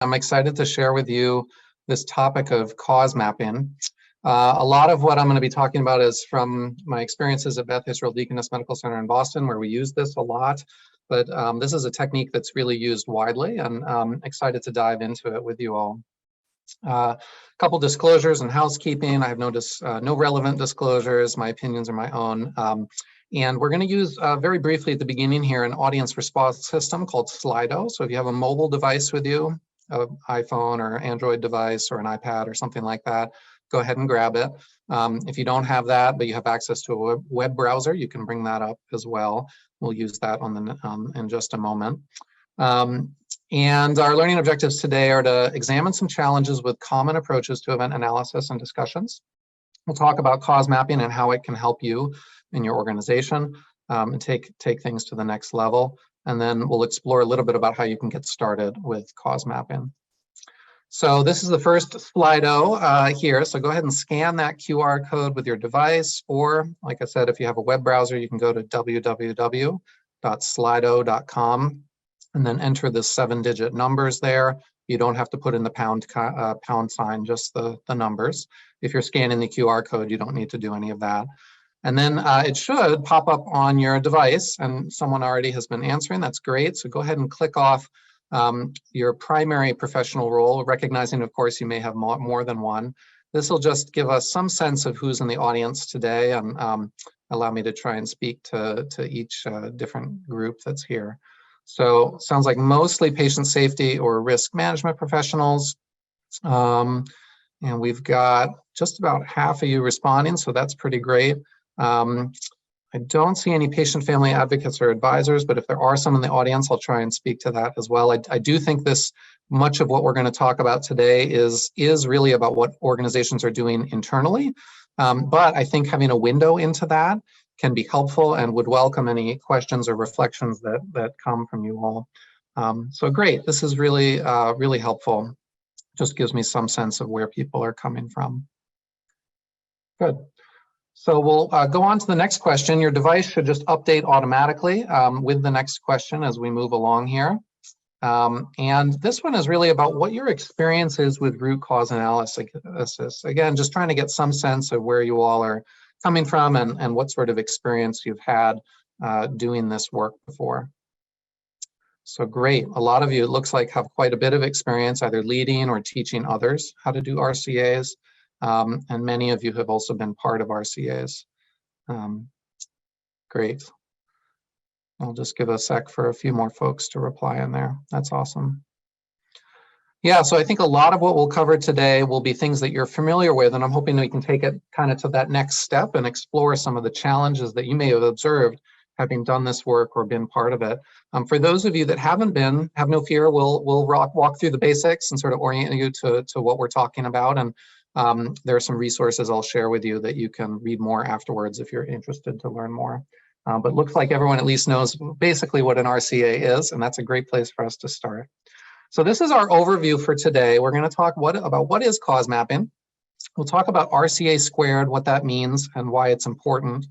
I'm excited to share with you this topic of cause mapping. A lot of what I'm going to be talking about is from my experiences at Beth Israel Deaconess Medical Center in Boston, where we use this a lot. But this is a technique that's really used widely, and I'm excited to dive into it with you all. A couple disclosures and housekeeping. I have no relevant disclosures. My opinions are my own. And we're going to use very briefly at the beginning here an audience response system called Slido. So if you have a mobile device with you, an iPhone or Android device or an iPad or something like that, go ahead and grab it. If you don't have that, but you have access to a web browser, you can bring that up as well. We'll use that in just a moment. And our learning objectives today are to examine some challenges with common approaches to event analysis and discussions. We'll talk about cause mapping and how it can help you in your organization and take things to the next level. And then we'll explore a little bit about how you can get started with cause mapping. So this is the first Slido here. So go ahead and scan that QR code with your device, or like I said, if you have a web browser, you can go to www.slido.com and then enter the 7-digit numbers there. You don't have to put in the pound sign, just the numbers. If you're scanning the QR code, you don't need to do any of that. And then it should pop up on your device, and someone already has been answering. That's great. So go ahead and click off your primary professional role, recognizing, of course, you may have more than one. This will just give us some sense of who's in the audience today and allow me to try and speak to each different group that's here. So sounds like mostly patient safety or risk management professionals. And we've got just about half of you responding, so that's pretty great. I don't see any patient family advocates or advisors, but if there are some in the audience, I'll try and speak to that as well. I do think much of what we're going to talk about today is really about what organizations are doing internally. But I think having a window into that can be helpful and would welcome any questions or reflections that come from you all. So great, this is really, really helpful. Just gives me some sense of where people are coming from. Good. So we'll go on to the next question. Your device should just update automatically with the next question as we move along here. And this one is really about what your experience is with root cause analysis. Again, just trying to get some sense of where you all are coming from and what sort of experience you've had doing this work before. So great. A lot of you, it looks like, have quite a bit of experience either leading or teaching others how to do RCAs. And many of you have also been part of RCAs. Great. I'll just give a sec for a few more folks to reply in there. That's awesome. Yeah, so I think a lot of what we'll cover today will be things that you're familiar with, and I'm hoping we can take it kind of to that next step and explore some of the challenges that you may have observed having done this work or been part of it. For those of you that haven't been, have no fear, we'll walk through the basics and sort of orient you to what we're talking about. And there are some resources I'll share with you that you can read more afterwards if you're interested to learn more. But looks like everyone at least knows basically what an RCA is, and that's a great place for us to start. So this is our overview for today. We're going to talk about what is cause mapping. We'll talk about RCA squared, what that means, and why it's important.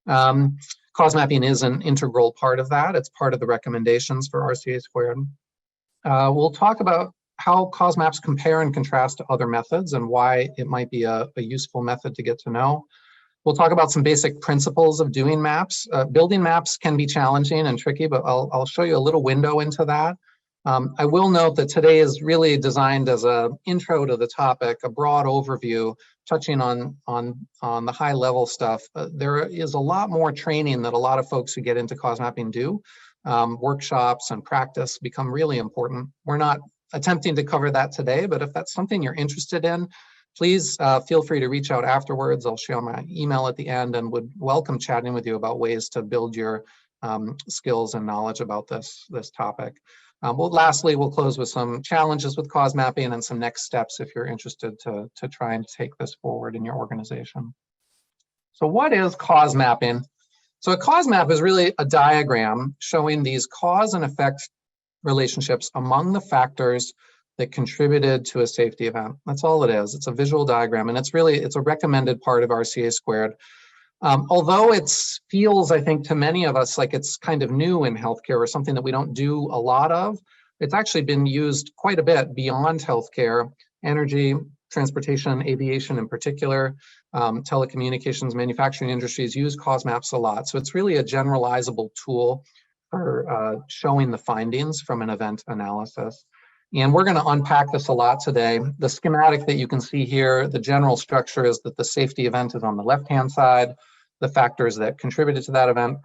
Cause mapping is an integral part of that. It's part of the recommendations for RCA squared. We'll talk about how cause maps compare and contrast to other methods and why it might be a useful method to get to know. We'll talk about some basic principles of doing maps. Building maps can be challenging and tricky, but I'll show you a little window into that. I will note that today is really designed as an intro to the topic, a broad overview, touching on the high level stuff. There is a lot more training that a lot of folks who get into cause mapping do. Workshops and practice become really important. We're not attempting to cover that today, but if that's something you're interested in, please feel free to reach out afterwards. I'll share my email at the end and would welcome chatting with you about ways to build your skills and knowledge about this topic. Lastly, we'll close with some challenges with cause mapping and some next steps if you're interested to try and take this forward in your organization. So what is cause mapping? So a cause map is really a diagram showing these cause and effect relationships among the factors that contributed to a safety event. That's all it is. It's a visual diagram, and it's a recommended part of RCA squared. Although it feels, I think, to many of us like it's kind of new in healthcare or something that we don't do a lot of, It's actually been used quite a bit beyond healthcare, energy, transportation, aviation in particular, telecommunications, manufacturing industries use cause maps a lot. So it's really a generalizable tool for showing the findings from an event analysis. And we're going to unpack this a lot today. The schematic that you can see here, the general structure is that the safety event is on the left-hand side. The factors that contributed to that event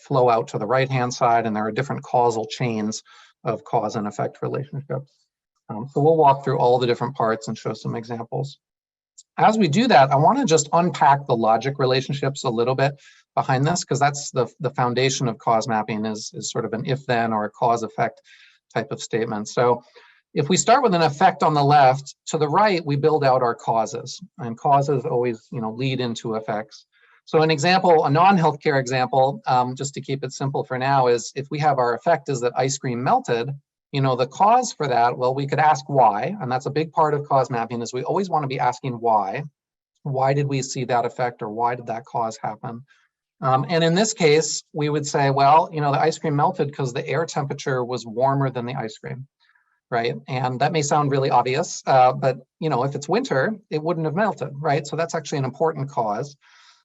flow out to the right-hand side, and there are different causal chains of cause and effect relationships. So we'll walk through all the different parts and show some examples. As we do that, I want to just unpack the logic relationships a little bit behind this, because that's the foundation of cause mapping is sort of an if-then or a cause-effect type of statement. So if we start with an effect on the left, to the right, we build out our causes, and causes always, lead into effects. So an example, a non-healthcare example, just to keep it simple for now, is if we have our effect is that ice cream melted, the cause for that, well, we could ask why, and that's a big part of cause mapping, is we always want to be asking why. Why did we see that effect, or why did that cause happen? And in this case, we would say, well, the ice cream melted because the air temperature was warmer than the ice cream, right? And that may sound really obvious, but if it's winter, it wouldn't have melted, right? So that's actually an important cause.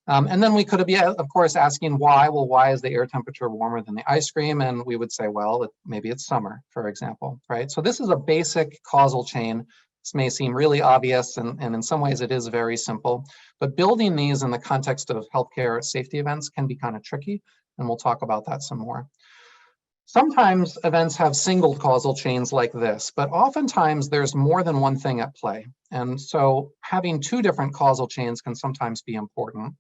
And then we could be, of course, asking why. Well, why is the air temperature warmer than the ice cream? And we would say, well, maybe it's summer, for example, right? So this is a basic causal chain. This may seem really obvious, and in some ways it is very simple, but building these in the context of healthcare safety events can be kind of tricky, and we'll talk about that some more. Sometimes events have single causal chains like this, but oftentimes there's more than one thing at play. And so having two different causal chains can sometimes be important.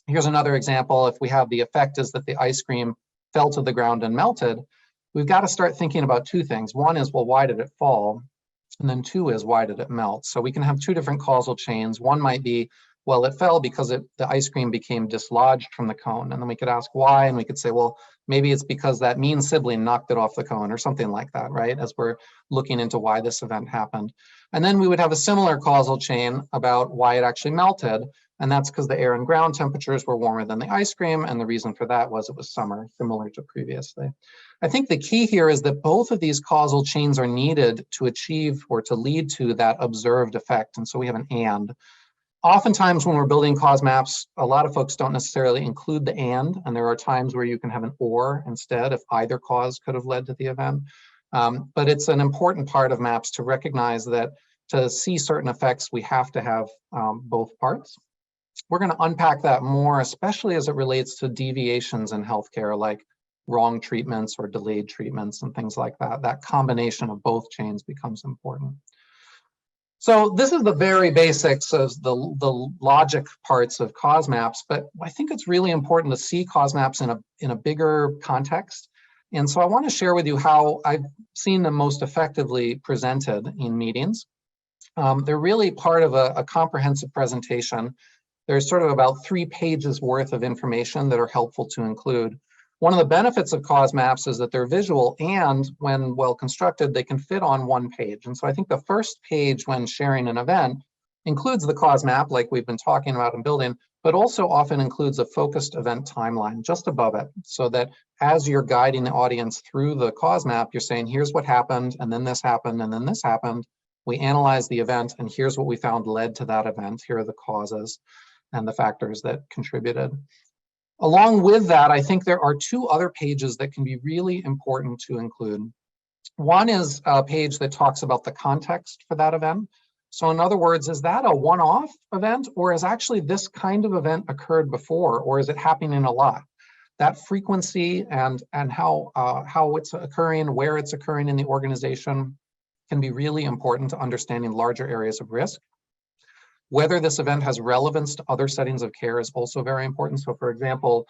Here's another example. If we have the effect is that the ice cream fell to the ground and melted, we've got to start thinking about two things. One is, well, why did it fall? And then two is, why did it melt? So we can have two different causal chains. One might be, well, it fell because the ice cream became dislodged from the cone. And then we could ask why, and we could say, well, maybe it's because that mean sibling knocked it off the cone or something like that, right? As we're looking into why this event happened. And then we would have a similar causal chain about why it actually melted. And that's because the air and ground temperatures were warmer than the ice cream. And the reason for that was it was summer, similar to previously. I think the key here is that both of these causal chains are needed to achieve or to lead to that observed effect. And so we have an and. Oftentimes when we're building cause maps, a lot of folks don't necessarily include the and there are times where you can have an or instead if either cause could have led to the event. But it's an important part of maps to recognize that to see certain effects, we have to have both parts. We're going to unpack that more, especially as it relates to deviations in healthcare, like wrong treatments or delayed treatments and things like that. That combination of both chains becomes important. So this is the very basics of the logic parts of cause maps, but I think it's really important to see cause maps in a bigger context. And so I want to share with you how I've seen them most effectively presented in meetings. They're really part of a comprehensive presentation. There's sort of about 3 pages worth of information that are helpful to include. One of the benefits of cause maps is that they're visual, and when well constructed, they can fit on one page. And so I think the first page when sharing an event includes the cause map like we've been talking about in building, but also often includes a focused event timeline just above it, so that as you're guiding the audience through the cause map, you're saying, here's what happened, and then this happened, and then this happened. We analyzed the event, and here's what we found led to that event. Here are the causes and the factors that contributed. Along with that, I think there are 2 other pages that can be really important to include. One is a page that talks about the context for that event. So in other words, is that a one-off event, or is actually this kind of event occurred before, or is it happening a lot? That frequency and how it's occurring, where it's occurring in the organization can be really important to understanding larger areas of risk. Whether this event has relevance to other settings of care is also very important. So for example,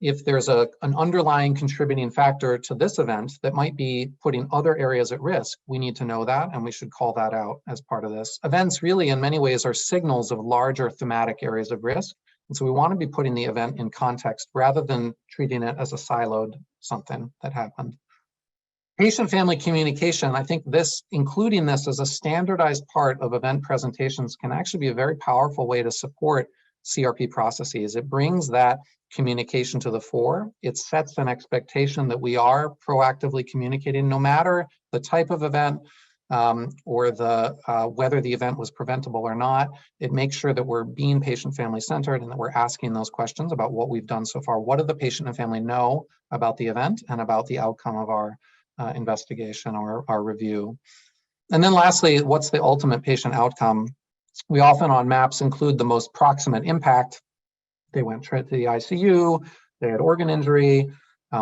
if there's an underlying contributing factor to this event that might be putting other areas at risk, we need to know that, and we should call that out as part of this. Events really, in many ways, are signals of larger thematic areas of risk. And so we want to be putting the event in context rather than treating it as a siloed something that happened. Patient-family communication, I think including this as a standardized part of event presentations can actually be a very powerful way to support CRP processes. It brings that communication to the fore. It sets an expectation that we are proactively communicating no matter the type of event or whether the event was preventable or not. It makes sure that we're being patient family centered and that we're asking those questions about what we've done so far. What do the patient and family know about the event and about the outcome of our investigation or our review? And then lastly, what's the ultimate patient outcome? We often on maps include the most proximate impact. They went straight to the ICU, they had organ injury,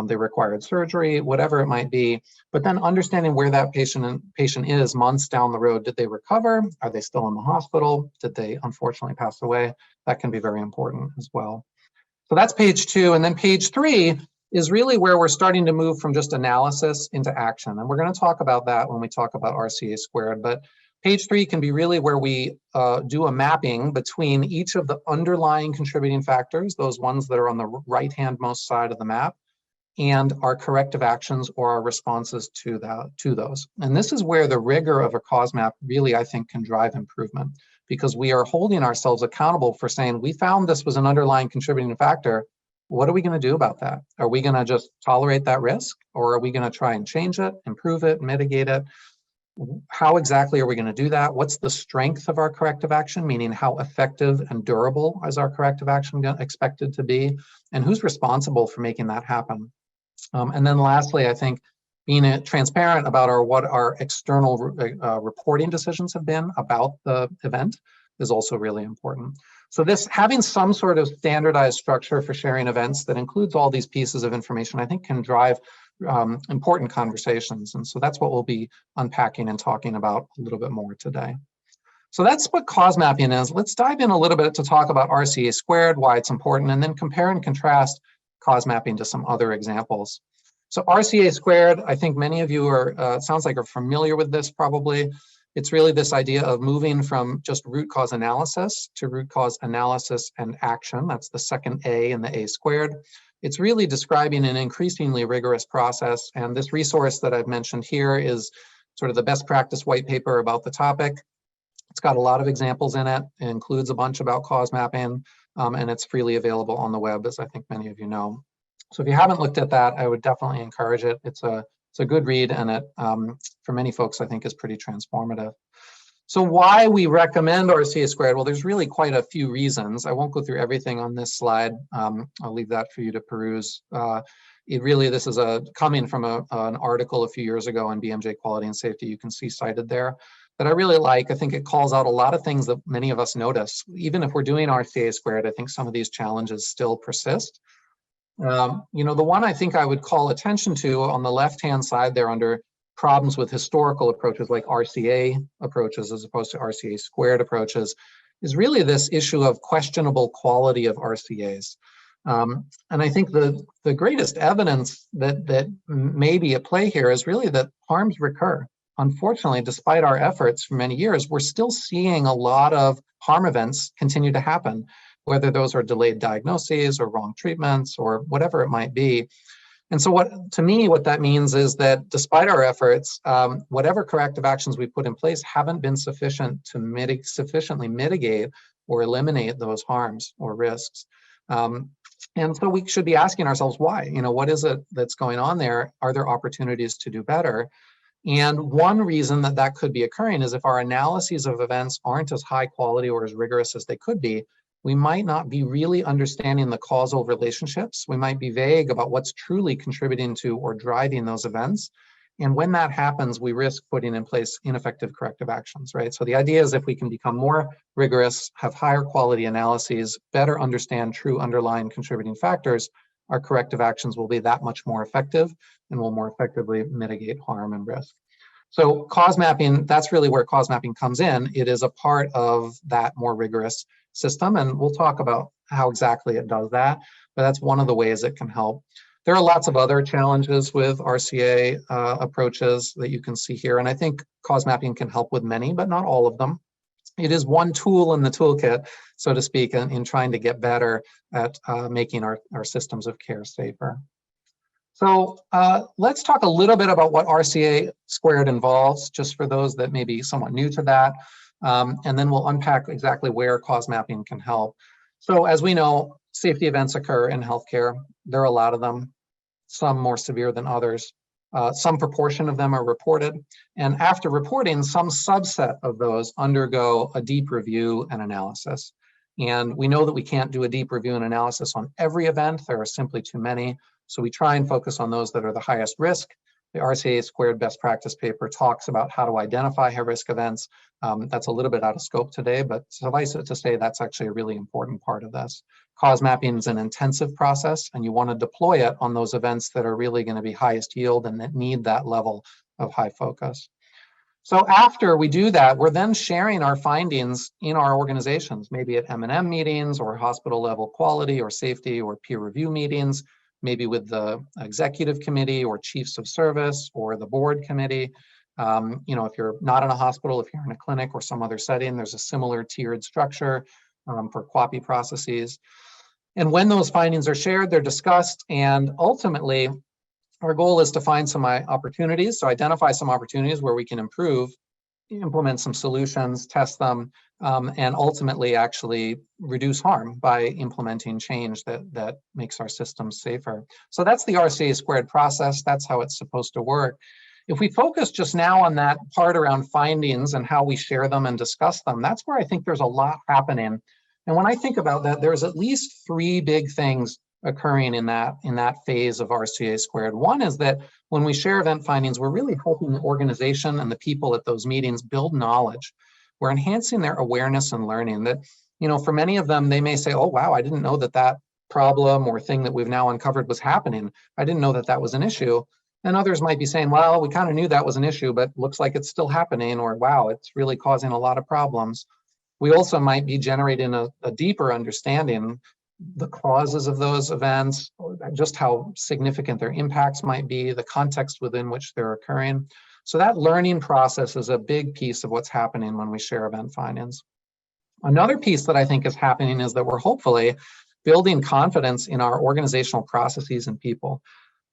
they required surgery, whatever it might be. But then understanding where that patient is months down the road. Did they recover? Are they still in the hospital? Did they unfortunately pass away? That can be very important as well. So that's page 2. And then page 3 is really where we're starting to move from just analysis into action. And we're going to talk about that when we talk about RCA squared. But page 3 can be really where we do a mapping between each of the underlying contributing factors, those ones that are on the right-hand most side of the map, and our corrective actions or our responses to those. And this is where the rigor of a cause map really, I think, can drive improvement, because we are holding ourselves accountable for saying, we found this was an underlying contributing factor. What are we going to do about that? Are we going to just tolerate that risk, or are we going to try and change it, improve it, mitigate it? How exactly are we going to do that? What's the strength of our corrective action, meaning how effective and durable is our corrective action expected to be? And who's responsible for making that happen? And then lastly, I think being transparent about what our external reporting decisions have been about the event is also really important. So this having some sort of standardized structure for sharing events that includes all these pieces of information, I think can drive important conversations. And so that's what we'll be unpacking and talking about a little bit more today. So that's what cause mapping is. Let's dive in a little bit to talk about RCA squared, why it's important, and then compare and contrast cause mapping to some other examples. So RCA squared, I think many of you are, sounds like are familiar with this probably. It's really this idea of moving from just root cause analysis to root cause analysis and action. That's the second A in the A squared. It's really describing an increasingly rigorous process. And this resource that I've mentioned here is sort of the best practice white paper about the topic. It's got a lot of examples in it. It includes a bunch about cause mapping, and it's freely available on the web, as I think many of you know. So if you haven't looked at that, I would definitely encourage it. It's a good read, and it, for many folks, I think is pretty transformative. So why we recommend RCA squared? Well, there's really quite a few reasons. I won't go through everything on this slide. I'll leave that for you to peruse. This is coming from an article a few years ago on BMJ Quality and Safety. You can see cited there that I really like. I think it calls out a lot of things that many of us notice. Even if we're doing RCA squared, I think some of these challenges still persist. The one I think I would call attention to on the left-hand side there under problems with historical approaches like RCA approaches as opposed to RCA squared approaches is really this issue of questionable quality of RCAs. And I think the greatest evidence that may be at play here is really that harms recur. Unfortunately, despite our efforts for many years, we're still seeing a lot of harm events continue to happen, whether those are delayed diagnoses or wrong treatments or whatever it might be. And so what that means is that despite our efforts, whatever corrective actions we put in place haven't been sufficient to sufficiently mitigate or eliminate those harms or risks. And so we should be asking ourselves why. What is it that's going on there? Are there opportunities to do better? And one reason that could be occurring is if our analyses of events aren't as high quality or as rigorous as they could be, we might not be really understanding the causal relationships. We might be vague about what's truly contributing to or driving those events. And when that happens, we risk putting in place ineffective corrective actions, right? So the idea is if we can become more rigorous, have higher quality analyses, better understand true underlying contributing factors, our corrective actions will be that much more effective and will more effectively mitigate harm and risk. So cause mapping, that's really where cause mapping comes in. It is a part of that more rigorous system, and we'll talk about how exactly it does that, but that's one of the ways it can help. There are lots of other challenges with RCA approaches that you can see here, and I think cause mapping can help with many, but not all of them. It is one tool in the toolkit, so to speak, in trying to get better at making our systems of care safer. So let's talk a little bit about what RCA squared involves, just for those that may be somewhat new to that. And then we'll unpack exactly where cause mapping can help. So as we know, safety events occur in healthcare. There are a lot of them, some more severe than others. Some proportion of them are reported. And after reporting, some subset of those undergo a deep review and analysis. And we know that we can't do a deep review and analysis on every event. There are simply too many. So we try and focus on those that are the highest risk. The RCA squared best practice paper talks about how to identify high-risk events. That's a little bit out of scope today, but suffice it to say that's actually a really important part of this. Cause mapping is an intensive process, and you want to deploy it on those events that are really going to be highest yield and that need that level of high focus. So after we do that, we're then sharing our findings in our organizations, maybe at M&M meetings or hospital level quality or safety or peer review meetings, maybe with the executive committee or chiefs of service or the board committee. If you're not in a hospital, if you're in a clinic or some other setting, there's a similar tiered structure for QAPI processes. And when those findings are shared, they're discussed, and ultimately, our goal is to find some opportunities, so identify some opportunities where we can improve, implement some solutions, test them, and ultimately actually reduce harm by implementing change that makes our systems safer. So that's the RCA squared process. That's how it's supposed to work. If we focus just now on that part around findings and how we share them and discuss them, that's where I think there's a lot happening. And when I think about that, there's at least three big things occurring in that phase of RCA squared. One is that when we share event findings, we're really helping the organization and the people at those meetings build knowledge. We're enhancing their awareness and learning that, for many of them, they may say, oh, wow, I didn't know that problem or thing that we've now uncovered was happening. I didn't know that was an issue. And others might be saying, well, we kind of knew that was an issue, but looks like it's still happening, or wow, it's really causing a lot of problems. We also might be generating a deeper understanding the causes of those events, just how significant their impacts might be, the context within which they're occurring. So that learning process is a big piece of what's happening when we share event findings. Another piece that I think is happening is that we're hopefully building confidence in our organizational processes and people.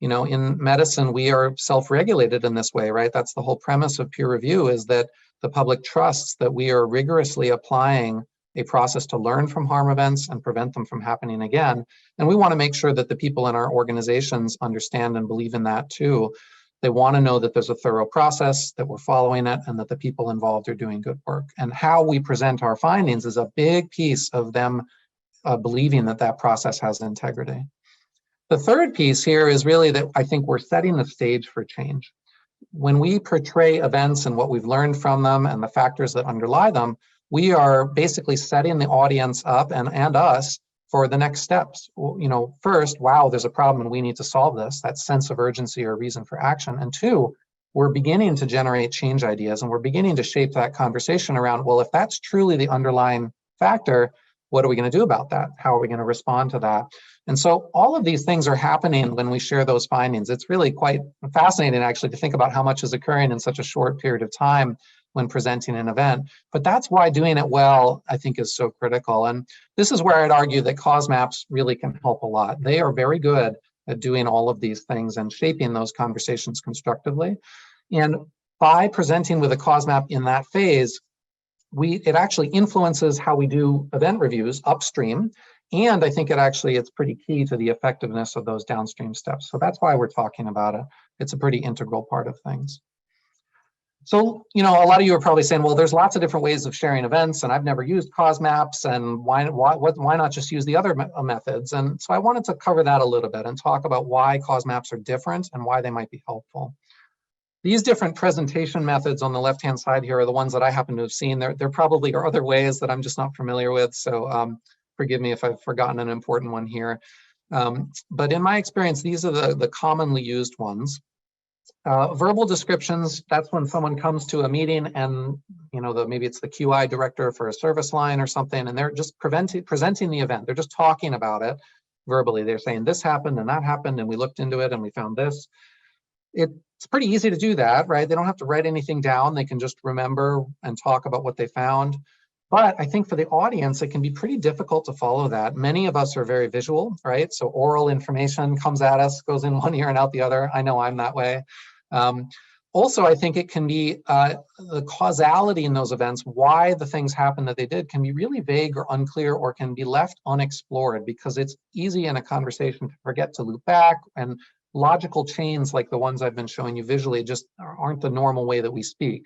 In medicine, we are self-regulated in this way, right? That's the whole premise of peer review, is that the public trusts that we are rigorously applying a process to learn from harm events and prevent them from happening again. And we want to make sure that the people in our organizations understand and believe in that too. They want to know that there's a thorough process, that we're following it, and that the people involved are doing good work. And how we present our findings is a big piece of them believing that process has integrity. The third piece here is really that I think we're setting the stage for change. When we portray events and what we've learned from them and the factors that underlie them, we are basically setting the audience up and us for the next steps. First, wow, there's a problem and we need to solve this, that sense of urgency or reason for action. And two, we're beginning to generate change ideas, and we're beginning to shape that conversation around, well, if that's truly the underlying factor, what are we going to do about that? How are we going to respond to that? And so all of these things are happening when we share those findings. It's really quite fascinating, actually, to think about how much is occurring in such a short period of time when presenting an event. But that's why doing it well, I think, is so critical. And this is where I'd argue that cause maps really can help a lot. They are very good at doing all of these things and shaping those conversations constructively. And by presenting with a cause map in that phase, it actually influences how we do event reviews upstream. And I think it's pretty key to the effectiveness of those downstream steps. So that's why we're talking about it. It's a pretty integral part of things. So, a lot of you are probably saying, well, there's lots of different ways of sharing events, and I've never used cause maps, and why not just use the other methods? And so I wanted to cover that a little bit and talk about why cause maps are different and why they might be helpful. These different presentation methods on the left-hand side here are the ones that I happen to have seen. There probably are other ways that I'm just not familiar with, so forgive me if I've forgotten an important one here. But in my experience, these are the commonly used ones. Verbal descriptions, that's when someone comes to a meeting and, maybe it's the QI director for a service line or something, and they're just presenting the event. They're just talking about it verbally. They're saying this happened and that happened, and we looked into it and we found this. It's pretty easy to do that, right? They don't have to write anything down. They can just remember and talk about what they found. But I think for the audience, it can be pretty difficult to follow that. Many of us are very visual, right? So oral information comes at us, goes in one ear and out the other. I know I'm that way. Also, I think it can be the causality in those events, why the things happen that they did, can be really vague or unclear, or can be left unexplored, because it's easy in a conversation to forget to loop back, and logical chains like the ones I've been showing you visually just aren't the normal way that we speak.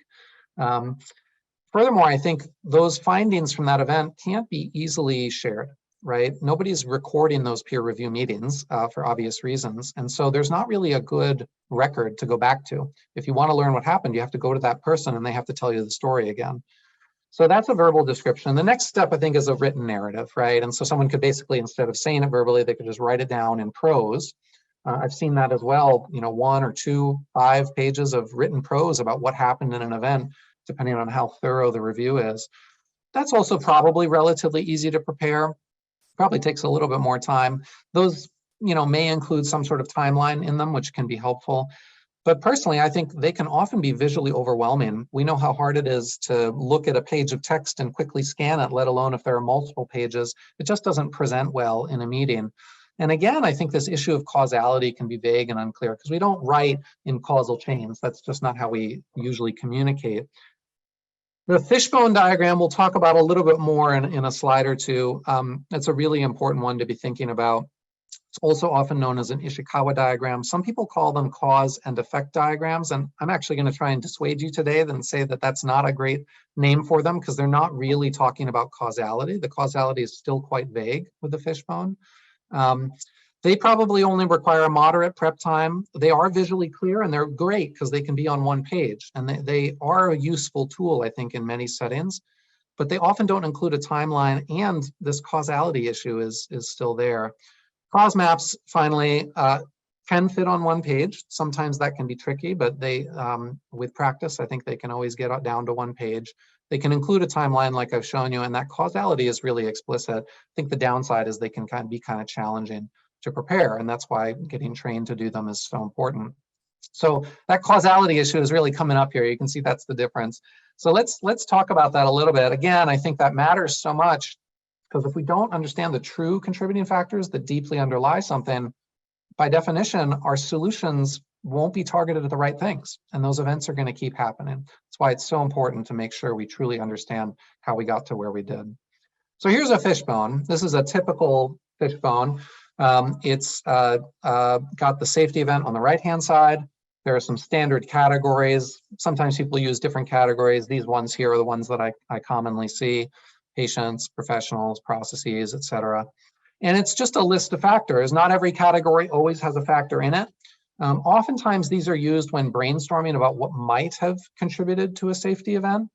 Furthermore, I think those findings from that event can't be easily shared, right? Nobody's recording those peer review meetings for obvious reasons. And so there's not really a good record to go back to. If you want to learn what happened, you have to go to that person and they have to tell you the story again. So that's a verbal description. The next step, I think, is a written narrative, right? And so someone could basically, instead of saying it verbally, they could just write it down in prose. I've seen that as well, 1 or 2, 5 pages of written prose about what happened in an event, depending on how thorough the review is. That's also probably relatively easy to prepare. Probably takes a little bit more time. Those, may include some sort of timeline in them, which can be helpful. But personally, I think they can often be visually overwhelming. We know how hard it is to look at a page of text and quickly scan it, let alone if there are multiple pages. It just doesn't present well in a meeting. And again, I think this issue of causality can be vague and unclear because we don't write in causal chains. That's just not how we usually communicate. The fishbone diagram we'll talk about a little bit more in a slide or two. It's a really important one to be thinking about. It's also often known as an Ishikawa diagram. Some people call them cause and effect diagrams, and I'm actually going to try and dissuade you today and say that that's not a great name for them because they're not really talking about causality. The causality is still quite vague with the fishbone. They probably only require a moderate prep time. They are visually clear and they're great because they can be on one page, and they are a useful tool, I think, in many settings, but they often don't include a timeline, and this causality issue is still there. Cause maps, finally, can fit on one page. Sometimes that can be tricky, but they, with practice, I think they can always get down to one page. They can include a timeline like I've shown you, and that causality is really explicit. I think the downside is they can be kind of challenging to prepare, and that's why getting trained to do them is so important. So that causality issue is really coming up here. You can see that's the difference. So let's talk about that a little bit. Again, I think that matters so much because if we don't understand the true contributing factors that deeply underlie something, by definition, our solutions won't be targeted at the right things, and those events are going to keep happening. That's why it's so important to make sure we truly understand how we got to where we did. So here's a fishbone. This is a typical fishbone. It's got the safety event on the right-hand side. There are some standard categories. Sometimes people use different categories. These ones here are the ones that I commonly see: patients, professionals, processes, et cetera. And it's just a list of factors. Not every category always has a factor in it. Oftentimes, these are used when brainstorming about what might have contributed to a safety event.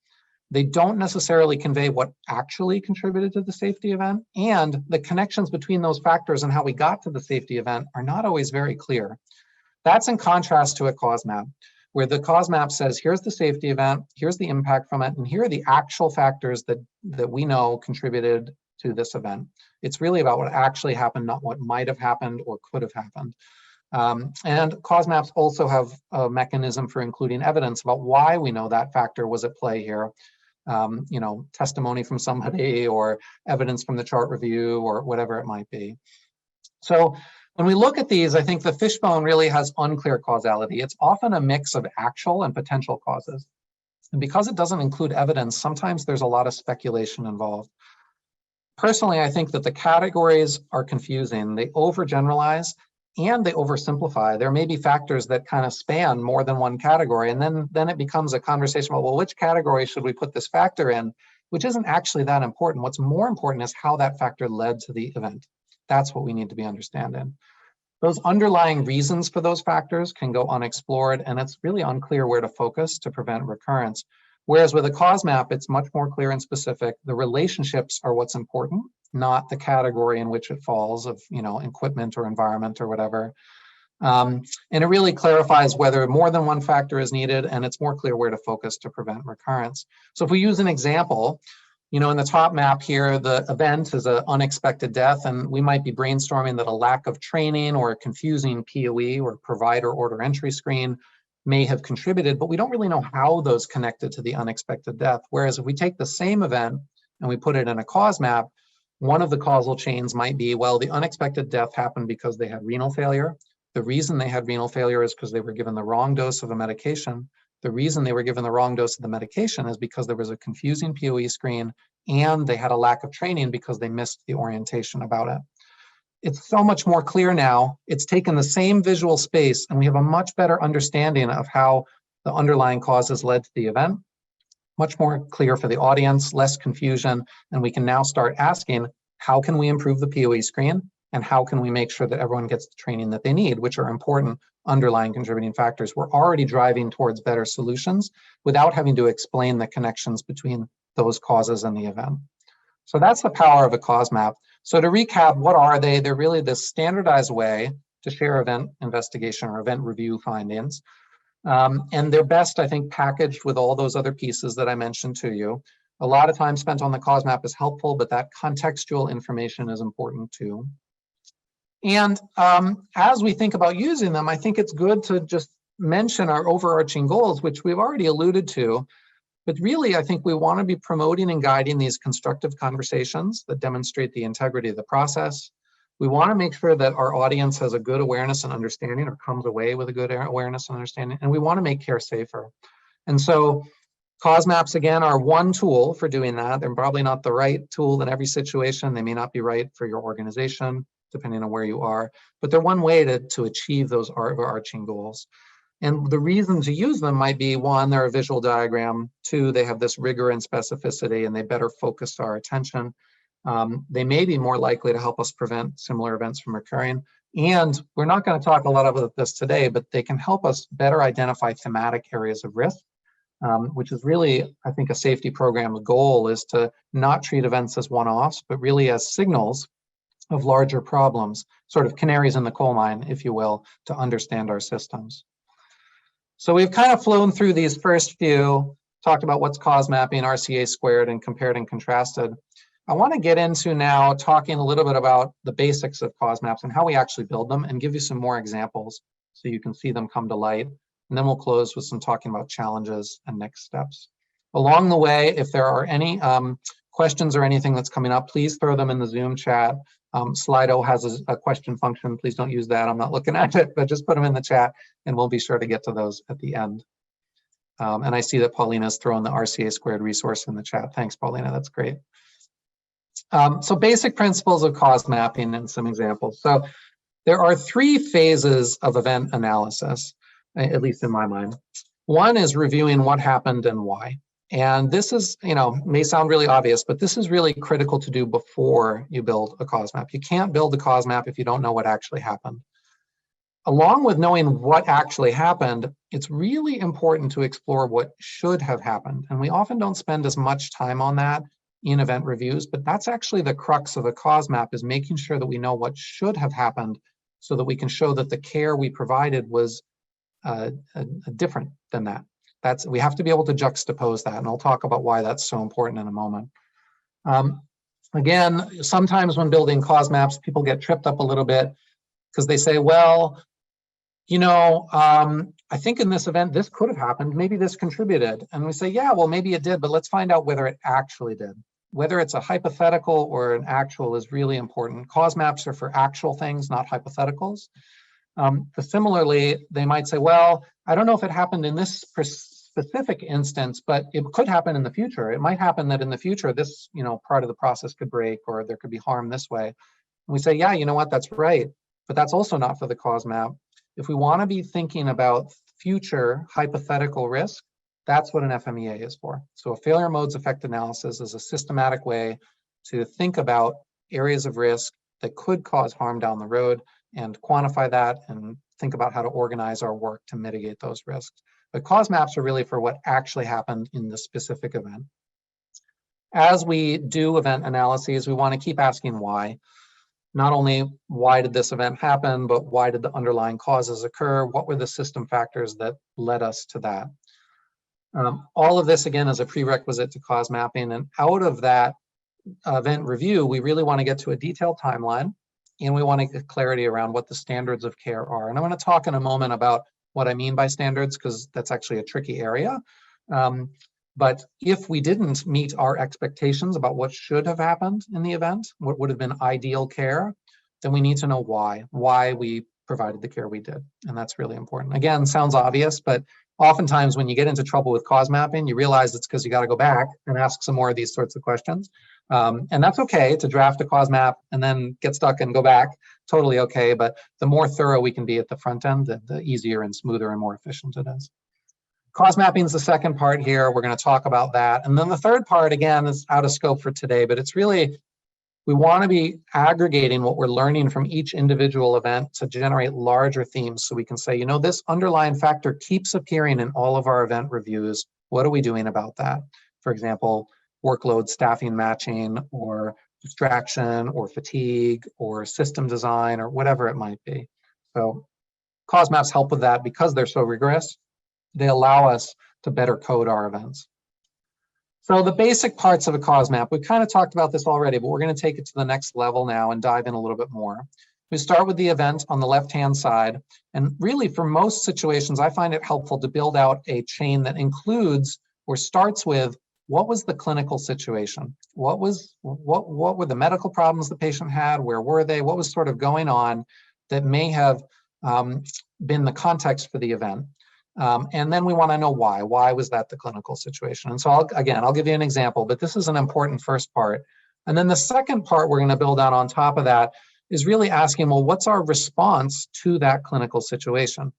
They don't necessarily convey what actually contributed to the safety event, and the connections between those factors and how we got to the safety event are not always very clear. That's in contrast to a cause map, where the cause map says, here's the safety event, here's the impact from it, and here are the actual factors that we know contributed to this event. It's really about what actually happened, not what might have happened or could have happened. And cause maps also have a mechanism for including evidence about why we know that factor was at play here. Testimony from somebody or evidence from the chart review or whatever it might be. So when we look at these, I think the fishbone really has unclear causality. It's often a mix of actual and potential causes. And because it doesn't include evidence, sometimes there's a lot of speculation involved. Personally, I think that the categories are confusing. They overgeneralize and they oversimplify. There may be factors that kind of span more than one category, and then it becomes a conversation about, well, which category should we put this factor in, which isn't actually that important. What's more important is how that factor led to the event. That's what we need to be understanding. Those underlying reasons for those factors can go unexplored, and it's really unclear where to focus to prevent recurrence. Whereas with a cause map, it's much more clear and specific. The relationships are what's important, not the category in which it falls of, equipment or environment or whatever. And it really clarifies whether more than one factor is needed, and it's more clear where to focus to prevent recurrence. So if we use an example, in the top map here, the event is an unexpected death, and we might be brainstorming that a lack of training or a confusing POE or provider order entry screen may have contributed, but we don't really know how those connected to the unexpected death. Whereas if we take the same event and we put it in a cause map, one of the causal chains might be, well, the unexpected death happened because they had renal failure. The reason they had renal failure is because they were given the wrong dose of a medication. The reason they were given the wrong dose of the medication is because there was a confusing POE screen and they had a lack of training because they missed the orientation about it. It's so much more clear now. It's taken the same visual space and we have a much better understanding of how the underlying causes led to the event. Much more clear for the audience, less confusion, and we can now start asking, how can we improve the POE screen? And how can we make sure that everyone gets the training that they need, which are important underlying contributing factors. We're already driving towards better solutions without having to explain the connections between those causes and the event. So that's the power of a cause map. So to recap, what are they? They're really this standardized way to share event investigation or event review findings. And they're best, I think, packaged with all those other pieces that I mentioned to you. A lot of time spent on the cause map is helpful, but that contextual information is important too. And as we think about using them, I think it's good to just mention our overarching goals, which we've already alluded to. But really, I think we want to be promoting and guiding these constructive conversations that demonstrate the integrity of the process. We want to make sure that our audience has a good awareness and understanding, or comes away with a good awareness and understanding. And we want to make care safer. And so cause maps, again, are one tool for doing that. They're probably not the right tool in every situation. They may not be right for your organization, depending on where you are, but they're one way to achieve those overarching goals. And the reason to use them might be, one, they're a visual diagram. Two, they have this rigor and specificity and they better focus our attention. They may be more likely to help us prevent similar events from occurring. And we're not going to talk a lot about this today, but they can help us better identify thematic areas of risk, which is really, I think, a safety program's goal is to not treat events as one-offs, but really as signals of larger problems, sort of canaries in the coal mine, if you will, to understand our systems. So we've kind of flown through these first few, talked about what's cause mapping, RCA squared, and compared and contrasted. I want to get into now talking a little bit about the basics of cause maps and how we actually build them, and give you some more examples so you can see them come to light. And then we'll close with some talking about challenges and next steps. Along the way, if there are any questions or anything that's coming up, please throw them in the Zoom chat. Slido has a question function. Please don't use that. I'm not looking at it, but just put them in the chat and we'll be sure to get to those at the end. And I see that Paulina's thrown the RCA squared resource in the chat. Thanks, Paulina, that's great. So basic principles of cause mapping and some examples. So there are three phases of event analysis, at least in my mind. One is reviewing what happened and why. And this is, may sound really obvious, but this is really critical to do before you build a cause map. You can't build a cause map if you don't know what actually happened. Along with knowing what actually happened, it's really important to explore what should have happened. And we often don't spend as much time on that in event reviews, but that's actually the crux of a cause map, is making sure that we know what should have happened so that we can show that the care we provided was different than that. We have to be able to juxtapose that, and I'll talk about why that's so important in a moment. Again, sometimes when building cause maps, people get tripped up a little bit because they say, well, I think in this event, this could have happened. Maybe this contributed. And we say, yeah, well, maybe it did, but let's find out whether it actually did. Whether it's a hypothetical or an actual is really important. Cause maps are for actual things, not hypotheticals. Similarly, they might say, well, I don't know if it happened in this specific instance, but it could happen in the future. It might happen that in the future, this part of the process could break, or there could be harm this way. And we say, yeah, you know what, that's right. But that's also not for the cause map. If we want to be thinking about future hypothetical risk, that's what an FMEA is for. So a failure modes effect analysis is a systematic way to think about areas of risk that could cause harm down the road and quantify that and think about how to organize our work to mitigate those risks. But cause maps are really for what actually happened in the specific event. As we do event analyses, we want to keep asking why. Not only why did this event happen, but why did the underlying causes occur? What were the system factors that led us to that? All of this, again, is a prerequisite to cause mapping. And out of that event review, we really want to get to a detailed timeline, and we want to get clarity around what the standards of care are. And I'm going to talk in a moment about what I mean by standards, because that's actually a tricky area. But if we didn't meet our expectations about what should have happened in the event, what would have been ideal care, then we need to know why we provided the care we did. And that's really important. Again, sounds obvious, but oftentimes when you get into trouble with cause mapping, you realize it's because you got to go back and ask some more of these sorts of questions. And that's okay to draft a cause map and then get stuck and go back, totally okay. But the more thorough we can be at the front end, the easier and smoother and more efficient it is. Cause mapping is the second part here. We're going to talk about that. And then the third part, again, is out of scope for today, but it's really, we want to be aggregating what we're learning from each individual event to generate larger themes. So we can say, you know, this underlying factor keeps appearing in all of our event reviews. What are we doing about that? For example, workload staffing matching, or distraction, or fatigue, or system design, or whatever it might be. So cause maps help with that because they're so rigorous. They allow us to better code our events. So the basic parts of a cause map, we kind of talked about this already, but we're going to take it to the next level now and dive in a little bit more. We start with the event on the left-hand side. And really, for most situations, I find it helpful to build out a chain that includes or starts with, what was the clinical situation? What were the medical problems the patient had? Where were they? What was sort of going on that may have been the context for the event? And then we want to know why. Why was that the clinical situation? And so I'll give you an example, but this is an important first part. And then the second part we're going to build out on top of that is really asking, well, what's our response to that clinical situation?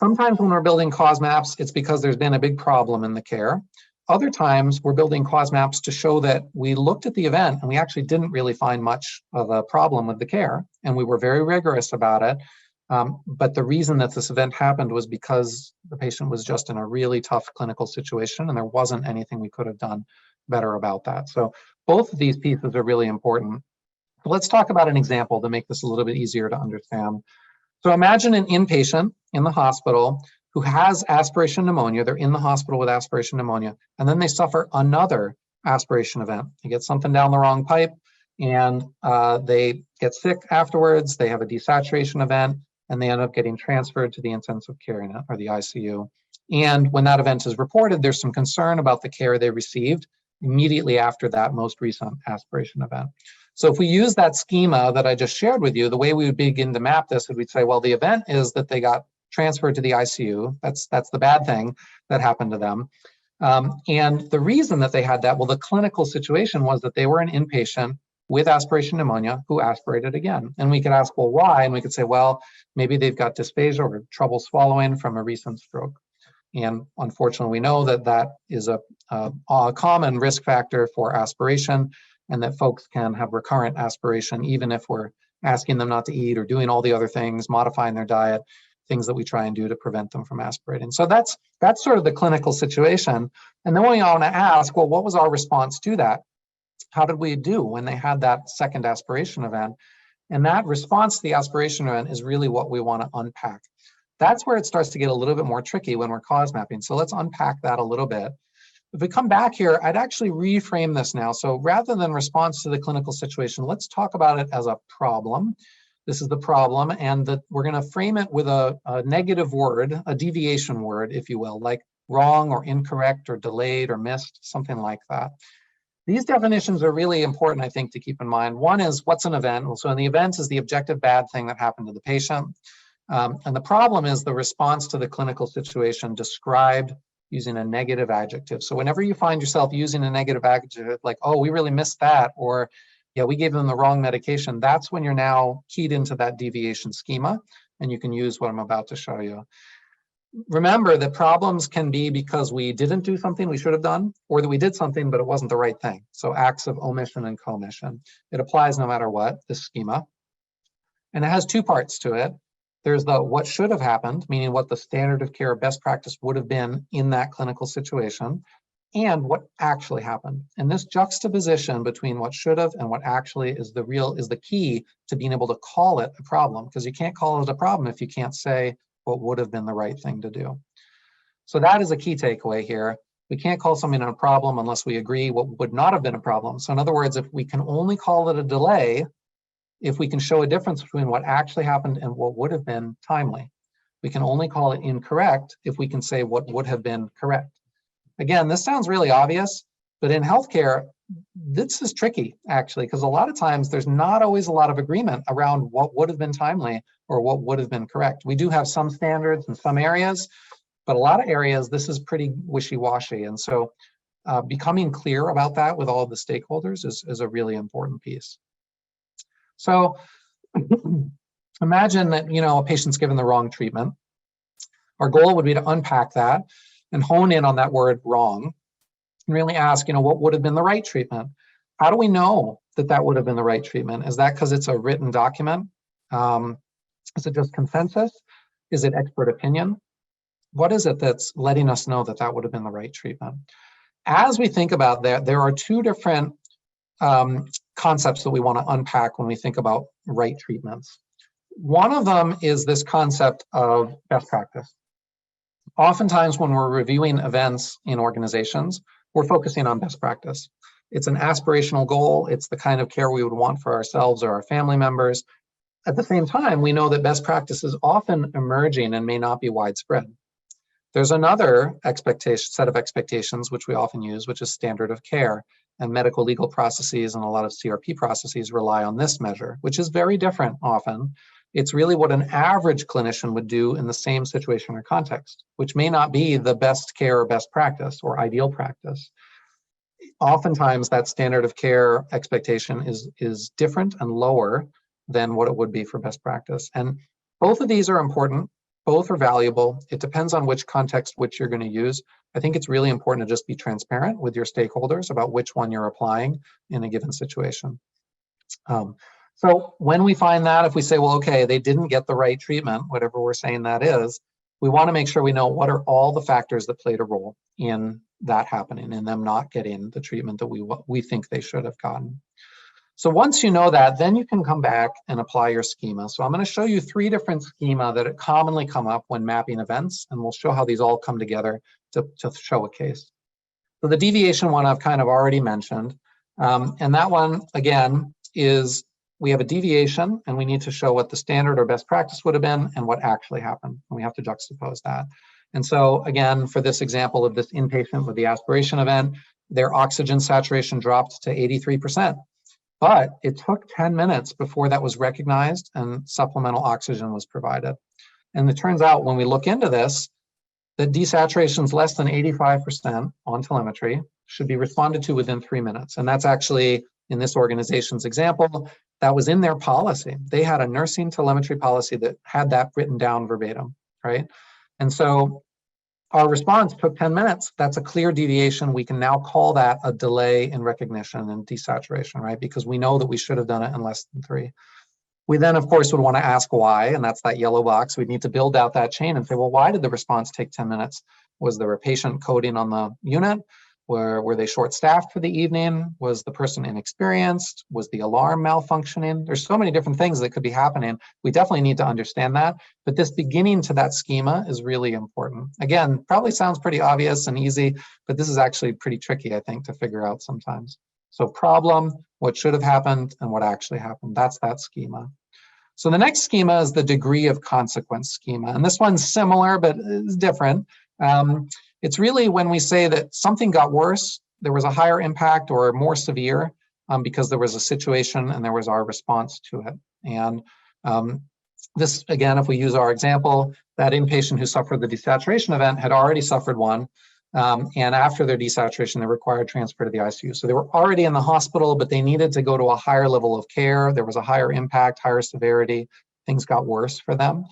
Sometimes when we're building cause maps, it's because there's been a big problem in the care. Other times we're building cause maps to show that we looked at the event and we actually didn't really find much of a problem with the care, and we were very rigorous about it. But the reason that this event happened was because the patient was just in a really tough clinical situation and there wasn't anything we could have done better about that. So both of these pieces are really important. So let's talk about an example to make this a little bit easier to understand. So imagine an inpatient in the hospital who has aspiration pneumonia. They're in the hospital with aspiration pneumonia, and then they suffer another aspiration event. They get something down the wrong pipe and they get sick afterwards. They have a desaturation event, and they end up getting transferred to the intensive care unit or the ICU. And when that event is reported, there's some concern about the care they received immediately after that most recent aspiration event. So if we use that schema that I just shared with you, the way we would begin to map this is we'd say, well, the event is that they got transferred to the ICU. That's the bad thing that happened to them. And the reason that they had that, well, the clinical situation was that they were an inpatient with aspiration pneumonia who aspirated again. And we could ask, well, why? And we could say, well, maybe they've got dysphagia or trouble swallowing from a recent stroke. And unfortunately, we know that that is a common risk factor for aspiration, and that folks can have recurrent aspiration, even if we're asking them not to eat or doing all the other things, modifying their diet, things that we try and do to prevent them from aspirating. So that's sort of the clinical situation. And then we want to ask, well, what was our response to that? How did we do when they had that second aspiration event? And that response to the aspiration event is really what we want to unpack. That's where it starts to get a little bit more tricky when we're cause mapping. So let's unpack that a little bit. If we come back here, I'd actually reframe this now. So rather than response to the clinical situation, let's talk about it as a problem. This is the problem, and that we're going to frame it with a negative word, a deviation word, if you will, like wrong or incorrect or delayed or missed, something like that. These definitions are really important, I think, to keep in mind. One is, what's an event? Well, so an event is the objective bad thing that happened to the patient. And the problem is the response to the clinical situation described using a negative adjective. So whenever you find yourself using a negative adjective, like, oh, we really missed that, or yeah, we gave them the wrong medication, that's when you're now keyed into that deviation schema, and you can use what I'm about to show you. Remember that problems can be because we didn't do something we should have done, or that we did something but it wasn't the right thing. So acts of omission and commission. It applies no matter what, this schema. And it has two parts to it. There's the what should have happened, meaning what the standard of care best practice would have been in that clinical situation, and what actually happened. And this juxtaposition between what should have and what actually is the key to being able to call it a problem, because you can't call it a problem if you can't say what would have been the right thing to do. So that is a key takeaway here. We can't call something a problem unless we agree what would not have been a problem. So in other words, if we can only call it a delay if we can show a difference between what actually happened and what would have been timely. We can only call it incorrect if we can say what would have been correct. Again, this sounds really obvious, but in healthcare, this is tricky, actually, because a lot of times there's not always a lot of agreement around what would have been timely or what would have been correct. We do have some standards in some areas, But a lot of areas, this is pretty wishy-washy. And so becoming clear about that with all of the stakeholders is a really important piece. So imagine that, a patient's given the wrong treatment. Our goal would be to unpack that and hone in on that word wrong and really ask, what would have been the right treatment? How do we know that that would have been the right treatment? Is that because it's a written document? Is it just consensus? Is it expert opinion? What is it that's letting us know that that would have been the right treatment? As we think about that, there are two different concepts that we want to unpack when we think about right treatments. One of them is this concept of best practice. Oftentimes when we're reviewing events in organizations, we're focusing on best practice. It's an aspirational goal. It's the kind of care we would want for ourselves or our family members. At the same time, we know that best practice is often emerging and may not be widespread. There's another set of expectations which we often use, which is standard of care. And medical legal processes and a lot of CRP processes rely on this measure, which is very different often. It's really what an average clinician would do in the same situation or context, which may not be the best care or best practice or ideal practice. Oftentimes that standard of care expectation is different and lower than what it would be for best practice. And both of these are important. Both are valuable. It depends on which context which you're going to use. I think it's really important to just be transparent with your stakeholders about which one you're applying in a given situation. So when we find that, if we say, well, okay, they didn't get the right treatment, whatever we're saying that is, we want to make sure we know what are all the factors that played a role in that happening and them not getting the treatment that we think they should have gotten. So once you know that, then you can come back and apply your schema. So I'm going to show you 3 different schema that commonly come up when mapping events, and we'll show how these all come together to show a case. So the deviation one I've kind of already mentioned, and that one, again, is we have a deviation, and we need to show what the standard or best practice would have been and what actually happened, and we have to juxtapose that. And so, again, for this example of this inpatient with the aspiration event, their oxygen saturation dropped to 83%. But it took 10 minutes before that was recognized and supplemental oxygen was provided. And it turns out when we look into this, that desaturations less than 85% on telemetry should be responded to within 3 minutes. And that's actually, in this organization's example, that was in their policy. They had a nursing telemetry policy that had that written down verbatim, right? And so our response took 10 minutes. That's a clear deviation. We can now call that a delay in recognition and desaturation, right? Because we know that we should have done it in less than 3. We then, of course, would want to ask why, and that's that yellow box. We'd need to build out that chain and say, well, why did the response take 10 minutes? Was there a patient coding on the unit? Were they short-staffed for the evening? Was the person inexperienced? Was the alarm malfunctioning? There's so many different things that could be happening. We definitely need to understand that. But this beginning to that schema is really important. Again, probably sounds pretty obvious and easy, but this is actually pretty tricky, I think, to figure out sometimes. So problem, what should have happened, and what actually happened. That's that schema. So the next schema is the degree of consequence schema. And this one's similar, but it's different. It's really when we say that something got worse, there was a higher impact or more severe because there was a situation and there was our response to it. And this, again, if we use our example, that inpatient who suffered the desaturation event had already suffered one. And after their desaturation, they required transfer to the ICU. So they were already in the hospital, but they needed to go to a higher level of care. There was a higher impact, higher severity. Things got worse for them.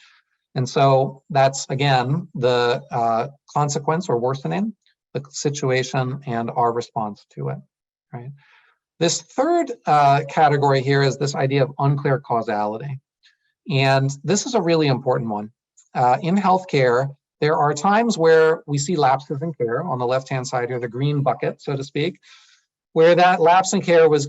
And so that's, again, the consequence or worsening, the situation, and our response to it, right? This third category here is this idea of unclear causality. And this is a really important one. In healthcare, there are times where we see lapses in care. On the left-hand side here, the green bucket, so to speak, where that lapse in care was,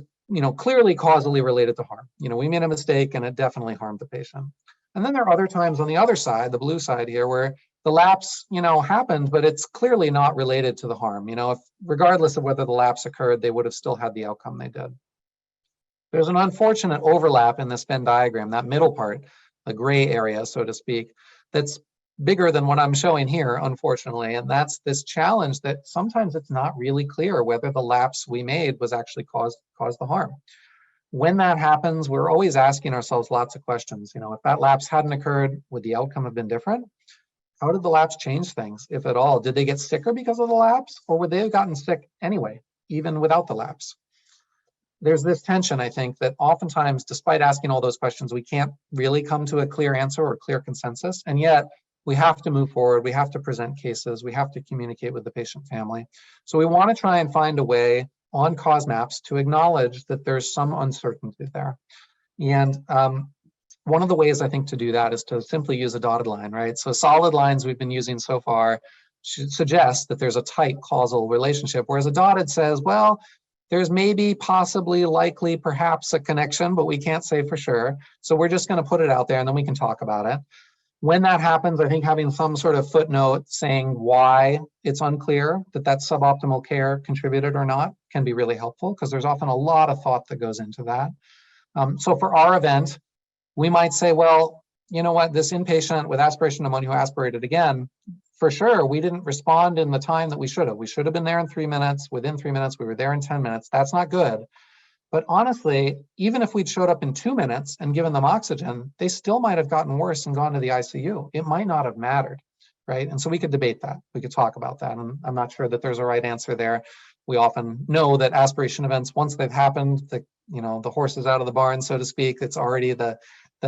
clearly causally related to harm. We made a mistake and it definitely harmed the patient. And then there are other times on the other side, the blue side here, where the lapse, happened, but it's clearly not related to the harm. If, regardless of whether the lapse occurred, they would have still had the outcome they did. There's an unfortunate overlap in this Venn diagram, that middle part, the gray area, so to speak, that's bigger than what I'm showing here, unfortunately. And that's this challenge that sometimes it's not really clear whether the lapse we made was actually caused the harm. When that happens, we're always asking ourselves lots of questions. If that lapse hadn't occurred, would the outcome have been different? how did the lapse change things, if at all? Did they get sicker because of the lapse, or would they have gotten sick anyway, even without the lapse? There's this tension, I think, that oftentimes, despite asking all those questions, we can't really come to a clear answer or clear consensus. And yet we have to move forward. We have to present cases. We have to communicate with the patient family. So we want to try and find a way on cause maps to acknowledge that there's some uncertainty there. And one of the ways I think to do that is to simply use a dotted line, right? So solid lines we've been using so far should suggest that there's a tight causal relationship, whereas a dotted says, well, there's maybe, possibly, likely, perhaps a connection, but we can't say for sure. So we're just going to put it out there and then we can talk about it. When that happens, I think having some sort of footnote saying why it's unclear that that suboptimal care contributed or not can be really helpful, because there's often a lot of thought that goes into that. So for our event, we might say, well, you know what, this inpatient with aspiration pneumonia who aspirated again, for sure, we didn't respond in the time that we should have. We should have been there in 3 minutes. Within 3 minutes, we were there in 10 minutes. That's not good. But honestly, even if we'd showed up in 2 minutes and given them oxygen, they still might have gotten worse and gone to the ICU. It might not have mattered, right? And so we could debate that. We could talk about that. And I'm not sure that there's a right answer there. We often know that aspiration events, once they've happened, the horse is out of the barn, so to speak. It's already the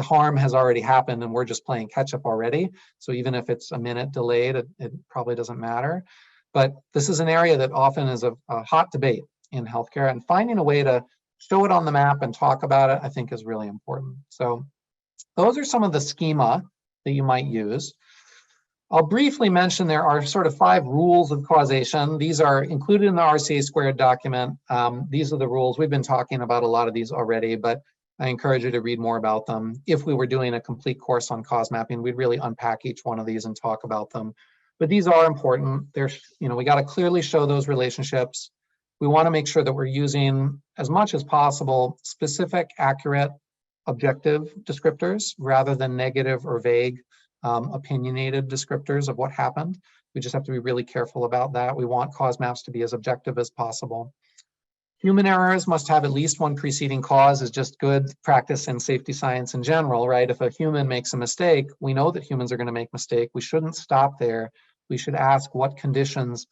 harm has already happened and we're just playing catch up already. So even if it's a minute delayed, it probably doesn't matter. But this is an area that often is a hot debate in healthcare, and finding a way to show it on the map and talk about it, I think, is really important. So those are some of the schema that you might use. I'll briefly mention there are sort of 5 rules of causation. These are included in the RCA squared document. These are the rules. We've been talking about a lot of these already, but I encourage you to read more about them. If we were doing a complete course on cause mapping, we'd really unpack each one of these and talk about them. But these are important. We got to clearly show those relationships. We want to make sure that we're using, as much as possible, specific, accurate, objective descriptors rather than negative or vague, opinionated descriptors of what happened. We just have to be really careful about that. We want cause maps to be as objective as possible. Human errors must have at least one preceding cause is just good practice in safety science in general, right? If a human makes a mistake, we know that humans are going to make mistakes. We shouldn't stop there. We should ask what conditions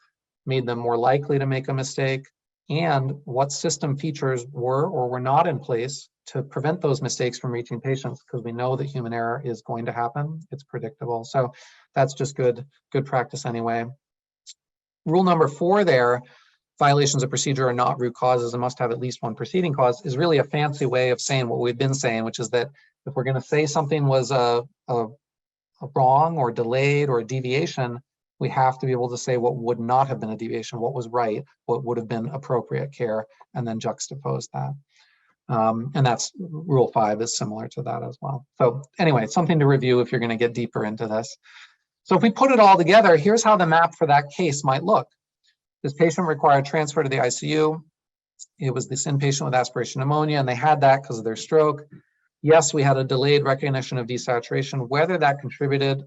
made them more likely to make a mistake and what system features were or were not in place to prevent those mistakes from reaching patients, because we know that human error is going to happen. It's predictable. So that's just good practice anyway. Rule number 4 there, violations of procedure are not root causes and must have at least one preceding cause, is really a fancy way of saying what we've been saying, which is that if we're going to say something was a wrong or delayed or a deviation, we have to be able to say what would not have been a deviation, what was right, what would have been appropriate care, and then juxtapose that. And that's rule 5 is similar to that as well. So anyway, something to review if you're going to get deeper into this. So if we put it all together, here's how the map for that case might look. This patient required transfer to the ICU. It was this inpatient with aspiration pneumonia, and they had that because of their stroke. Yes, we had a delayed recognition of desaturation. Whether that contributed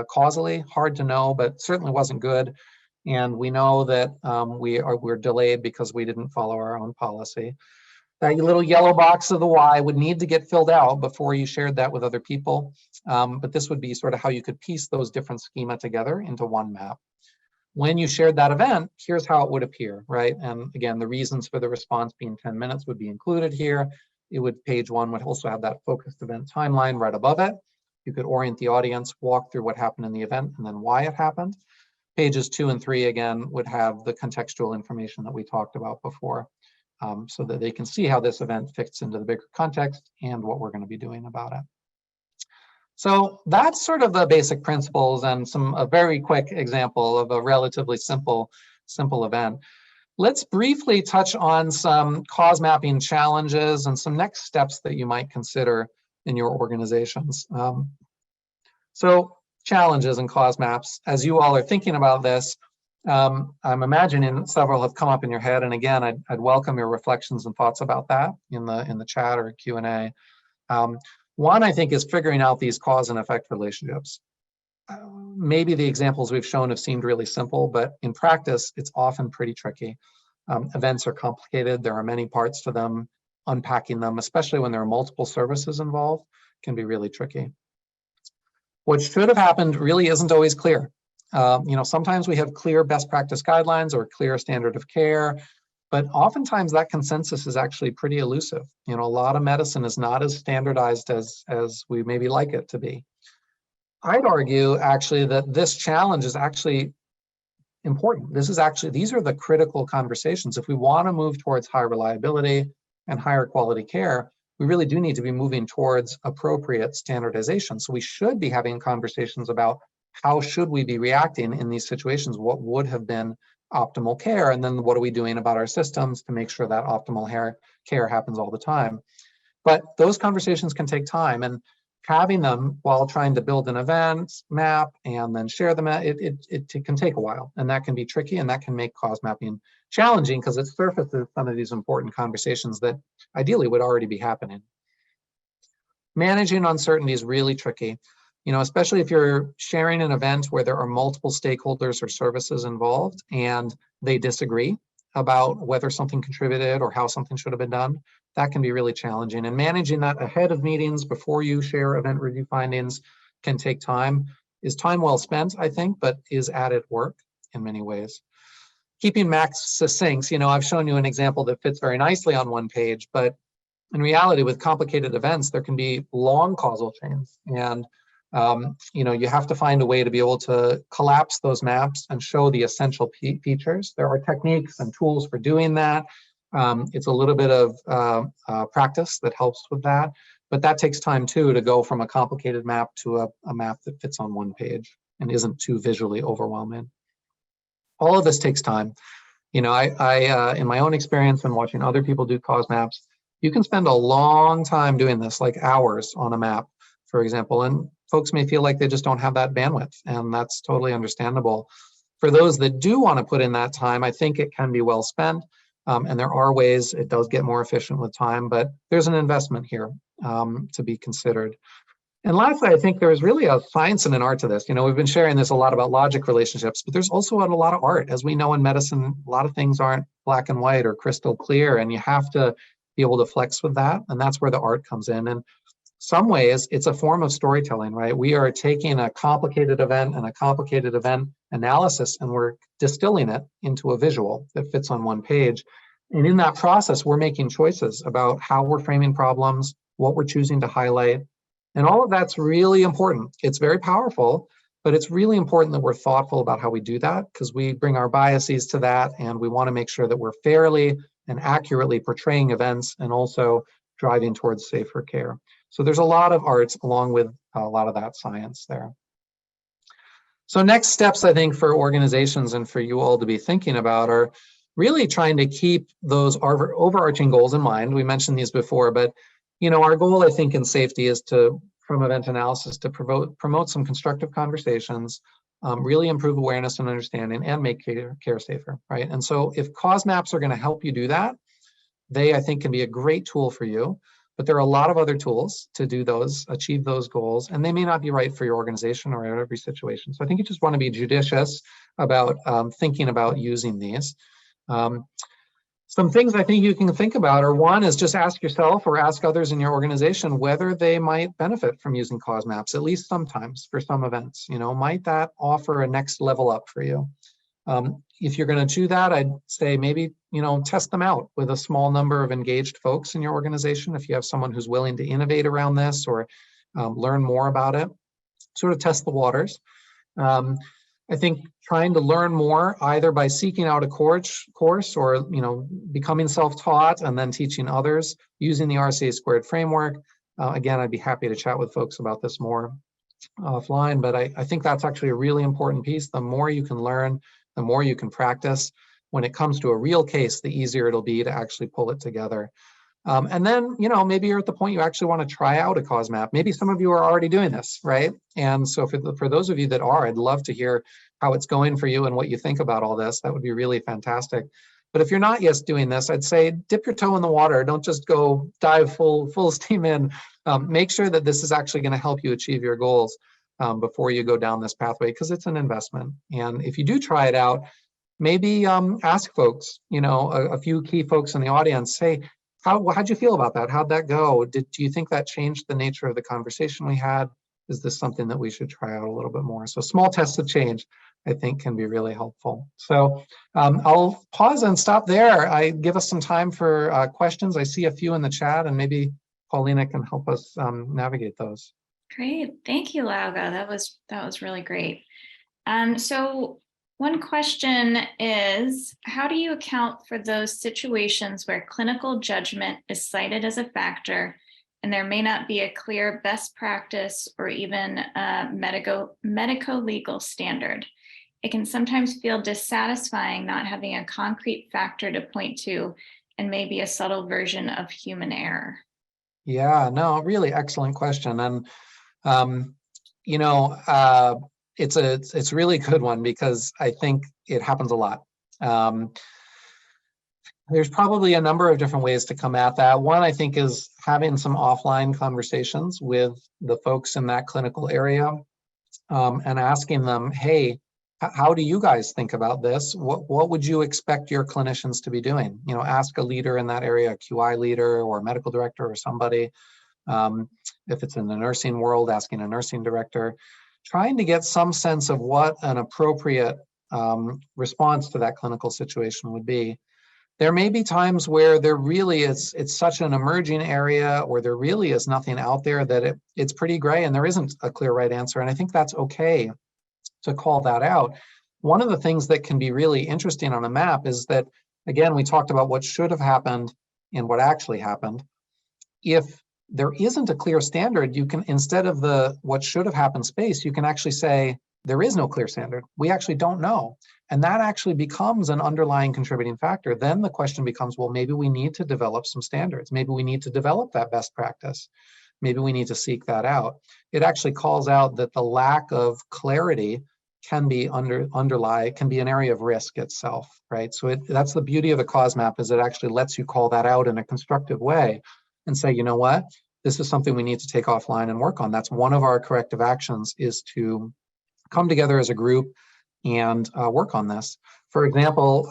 causally, hard to know, but certainly wasn't good. And we know that we're delayed because we didn't follow our own policy. That little yellow box of the why would need to get filled out before you shared that with other people. But this would be sort of how you could piece those different schema together into one map. When you shared that event, here's how it would appear, right? And again, the reasons for the response being 10 minutes would be included here. Page 1 would also have that focused event timeline right above it. You could orient the audience, walk through what happened in the event and then why it happened. Pages 2 and 3, again, would have the contextual information that we talked about before, so that they can see how this event fits into the bigger context and what we're going to be doing about it. So that's sort of the basic principles and a very quick example of a relatively simple event. Let's briefly touch on some cause mapping challenges and some next steps that you might consider in your organizations. So challenges and cause maps, as you all are thinking about this, I'm imagining several have come up in your head. And again, I'd welcome your reflections and thoughts about that in the chat or Q&A. One, I think, is figuring out these cause and effect relationships. Maybe the examples we've shown have seemed really simple, but in practice, it's often pretty tricky. Events are complicated. There are many parts to them. Unpacking them, especially when there are multiple services involved, can be really tricky. What should have happened really isn't always clear. Sometimes we have clear best practice guidelines or clear standard of care, but oftentimes that consensus is actually pretty elusive. A lot of medicine is not as standardized as we maybe like it to be. I'd argue actually that this challenge is actually important. These are the critical conversations. If we want to move towards high reliability and higher quality care, we really do need to be moving towards appropriate standardization. So we should be having conversations about how should we be reacting in these situations? What would have been optimal care? And then what are we doing about our systems to make sure that optimal care happens all the time? But those conversations can take time, and having them while trying to build an event map and then share them, it can take a while, and that can be tricky, and that can make cause mapping challenging because it surfaces some of these important conversations that ideally would already be happening. Managing uncertainty is really tricky, especially if you're sharing an event where there are multiple stakeholders or services involved and they disagree about whether something contributed or how something should have been done. That can be really challenging. And managing that ahead of meetings before you share event review findings can take time. Is time well spent, I think, but is added work in many ways. Keeping maps succinct, I've shown you an example that fits very nicely on one page, but in reality, with complicated events, there can be long causal chains. And you have to find a way to be able to collapse those maps and show the essential features. There are techniques and tools for doing that. It's a little bit of practice that helps with that, but that takes time too, to go from a complicated map to a map that fits on one page and isn't too visually overwhelming. All of this takes time. I in my own experience and watching other people do cause maps, you can spend a long time doing this, like hours on a map, for example, and folks may feel like they just don't have that bandwidth, and that's totally understandable. For those that do want to put in that time, I think it can be well spent, and there are ways it does get more efficient with time, but there's an investment here to be considered. And lastly, I think there's really a science and an art to this. We've been sharing this a lot about logic relationships, but there's also a lot of art. As we know in medicine, a lot of things aren't black and white or crystal clear, and you have to be able to flex with that, and that's where the art comes in. And some ways, it's a form of storytelling, right? We are taking a complicated event and a complicated event analysis, and we're distilling it into a visual that fits on one page. And in that process, we're making choices about how we're framing problems, what we're choosing to highlight. And all of that's really important. It's very powerful, but it's really important that we're thoughtful about how we do that, because we bring our biases to that, and we want to make sure that we're fairly and accurately portraying events and also driving towards safer care. So there's a lot of arts along with a lot of that science there. So next steps, I think, for organizations and for you all to be thinking about are really trying to keep those overarching goals in mind. We mentioned these before, but our goal, I think, in safety is from event analysis, to promote some constructive conversations, really improve awareness and understanding, and make care safer, right? And so if cause maps are going to help you do that, they, I think, can be a great tool for you. But there are a lot of other tools to achieve those goals, and they may not be right for your organization or in every situation. So I think you just want to be judicious about thinking about using these. Some things I think you can think about are, one is just ask yourself or ask others in your organization whether they might benefit from using cause maps, at least sometimes for some events. Might that offer a next level up for you? If you're going to do that, I'd say maybe, test them out with a small number of engaged folks in your organization. If you have someone who's willing to innovate around this or learn more about it, sort of test the waters. I think trying to learn more either by seeking out a course or, becoming self-taught and then teaching others using the RCA squared framework. Again, I'd be happy to chat with folks about this more offline, but I think that's actually a really important piece. The more you can learn, the more you can practice. When it comes to a real case, the easier it'll be to actually pull it together. And then, maybe you're at the point you actually want to try out a cause map. Maybe some of you are already doing this, right? And so for those of you that are, I'd love to hear how it's going for you and what you think about all this. That would be really fantastic. But if you're not yet doing this, I'd say dip your toe in the water. Don't just go dive full steam in. Make sure that this is actually going to help you achieve your goals before you go down this pathway, because it's an investment. And if you do try it out, maybe ask folks, a few key folks in the audience, hey, how'd you feel about that? How'd that go? Do you think that changed the nature of the conversation we had? is this something that we should try out a little bit more? So small tests of change, I think, can be really helpful. So I'll pause and stop there. I give us some time for questions. I see a few in the chat, and maybe Paulina can help us navigate those. Great, thank you, Lauga. That was really great. So one question is, how do you account for those situations where clinical judgment is cited as a factor and there may not be a clear best practice or even a medico-legal standard? It can sometimes feel dissatisfying not having a concrete factor to point to and maybe a subtle version of human error. Yeah, no, really excellent question. And, it's a really good one because I think it happens a lot. There's probably a number of different ways to come at that. One, I think, is having some offline conversations with the folks in that clinical area and asking them, hey, how do you guys think about this? What would you expect your clinicians to be doing? Ask a leader in that area, a QI leader or a medical director or somebody. If it's in the nursing world, asking a nursing director, trying to get some sense of what an appropriate response to that clinical situation would be. There may be times where there really is, it's such an emerging area, or there really is nothing out there that it's pretty gray and there isn't a clear right answer. And I think that's okay to call that out. One of the things that can be really interesting on a map is that, again, we talked about what should have happened and what actually happened. If there isn't a clear standard, you can, instead of the what should have happened space, you can actually say, there is no clear standard. We actually don't know. And that actually becomes an underlying contributing factor. Then the question becomes, well, maybe we need to develop some standards. Maybe we need to develop that best practice. Maybe we need to seek that out. It actually calls out that the lack of clarity can be can be an area of risk itself, right? So that's the beauty of the cause map, is it actually lets you call that out in a constructive way and say, you know what, this is something we need to take offline and work on. That's one of our corrective actions, is to come together as a group and work on this. For example,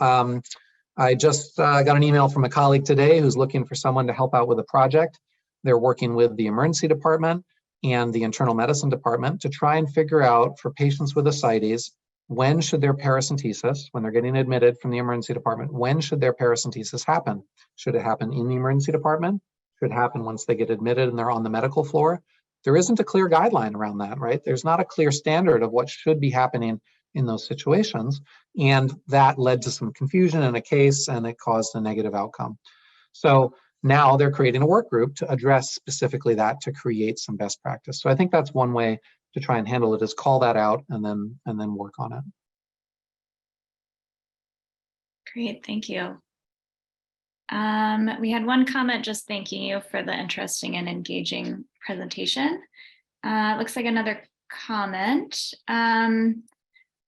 I just got an email from a colleague today who's looking for someone to help out with a project. They're working with the emergency department and the internal medicine department to try and figure out, for patients with ascites, when should their paracentesis, when they're getting admitted from the emergency department, when should their paracentesis happen? Should it happen in the emergency department? Should it happen once they get admitted and they're on the medical floor? There isn't a clear guideline around that, right? There's not a clear standard of what should be happening in those situations. And that led to some confusion in a case, and it caused a negative outcome. So now they're creating a work group to address specifically that, to create some best practice. So I think that's one way to try and handle it, is call that out and then work on it. Great, thank you. We had one comment just thanking you for the interesting and engaging presentation. Looks like another comment.